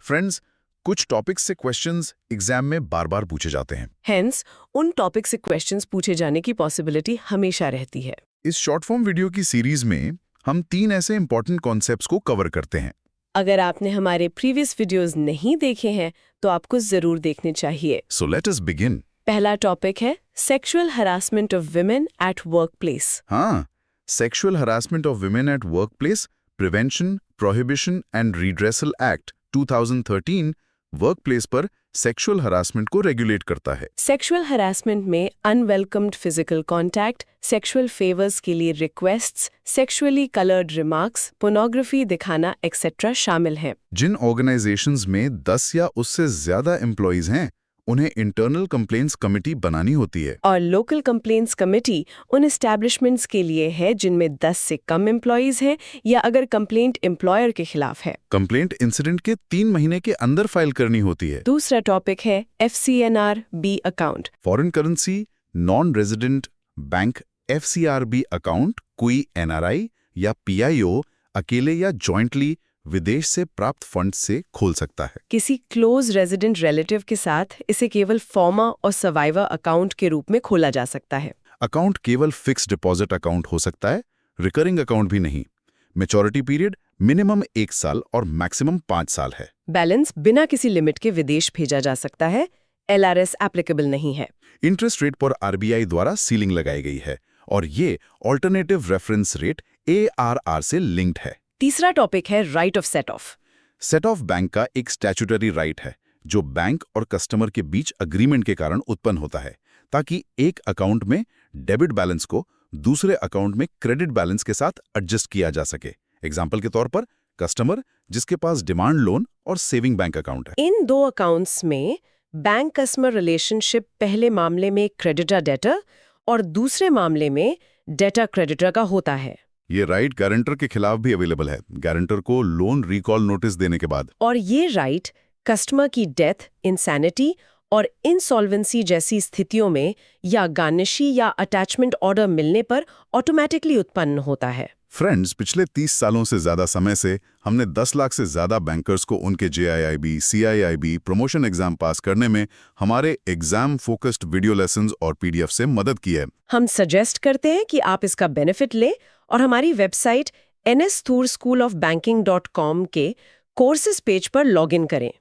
Friends, कुछ topics से questions exam में बार बार पूछे जाते हैं। हेंस उन टॉपिक से क्वेश्चंस पूछे जाने की पॉसिबिलिटी हमेशा रहती है। इस शॉर्ट फॉर्म वीडियो की सीरीज में हम 3 ऐसे इंपॉर्टेंट कॉन्सेप्ट्स को कवर करते हैं। अगर आपने हमारे प्रीवियस वीडियोस नहीं देखे हैं तो आपको जरूर देखने चाहिए। So let us begin. पहला टॉपिक है sexual harassment of women at workplace. हाँ, sexual harassment of women at workplace prevention, prohibition and redressal act 2013 workplace पर सेक्सुअल हरासमेंट को रेगुलेट करता है। सेक्सुअल हरासमेंट में unwelcomed physical contact, sexual favours के लिए requests, sexually coloured remarks, pornography दिखाना etcetera शामिल हैं। जिन ऑर्गेनाइजेशंस में 10 या उससे ज्यादा एम्प्लॉइज हैं, उन्हें इंटरनल कंप्लेंट्स कमेटी बनानी होती है। और लोकल कंप्लेंट्स कमेटी उन एस्टैब्लिशमेंट्स के लिए है जिनमें 10 से कम एम्प्लॉइज हैं या अगर कंप्लेंट एम्प्लॉयर के खिलाफ है। कंप्लेंट इंसिडेंट के 3 महीने के अंदर फाइल करनी होती है। दूसरा टॉपिक है FCNR-B account. Foreign currency non resident bank FCRB account कोई NRI या PIO अकेले या जॉइंटली विदेश से प्राप्त फंड से खोल सकता है। किसी क्लोज रेजिडेंट रिलेटिव के साथ इसे केवल फॉर्मर और सर्वाइवर अकाउंट के रूप में खोला जा सकता है। अकाउंट केवल फिक्स डिपॉजिट अकाउंट हो सकता है, रिकरिंग अकाउंट भी नहीं। मैच्योरिटी पीरियड मिनिमम 1 साल और मैक्सिमम 5 साल है। बैलेंस बिना किसी लिमिट के विदेश भेजा जा सकता है। LRS एप्लीकेबल नहीं है। इंटरेस्ट रेट पर RBI द्वारा सीलिंग लगाई गई है और ये ऑल्टरनेटिव रेफरेंस रेट ARR से लिंक्ड है। तीसरा टॉपिक है right of set of. Set of bank का एक स्टैट्यूटरी राइट है जो बैंक और कस्टमर के बीच अग्रीमेंट के कारण उत्पन्न होता है, ताकि एक अकाउंट में डेबिट बैलेंस को दूसरे अकाउंट में क्रेडिट बैलेंस के साथ एडजस्ट किया जा सके। एग्जाम्पल के तौर पर कस्टमर जिसके पास डिमांड लोन और सेविंग बैंक अकाउंट है। इन दो अकाउंट्स में बैंक कस्टमर रिलेशनशिप पहले मामले में क्रेडिटर डेटर और दूसरे मामले में डेटर क्रेडिटर का होता है। ये राइट गारंटर के खिलाफ भी अवेलेबल है, गारंटर को लोन रिकॉल नोटिस देने के बाद। और ये राइट कस्टमर की डेथ, इंसैनिटी और इंसॉल्वेंसी जैसी स्थितियों में या गार्निशी या अटैचमेंट ऑर्डर मिलने पर ऑटोमेटिकली उत्पन्न होता है। फ्रेंड्स, पिछले 30 सालों से ज्यादा समय से हमने 10 लाख से ज्यादा बैंकर्स को उनके JIIB, CIIB प्रमोशन एग्जाम पास करने में हमारे एग्जाम फोकस्ड वीडियो लेसन्स और PDF से मदद की है। हम सजेस्ट करते हैं कि आप इसका बेनिफिट लें और हमारी website NSThoor School of Banking.com के कोर्सेज पेज पर लॉगिन करें।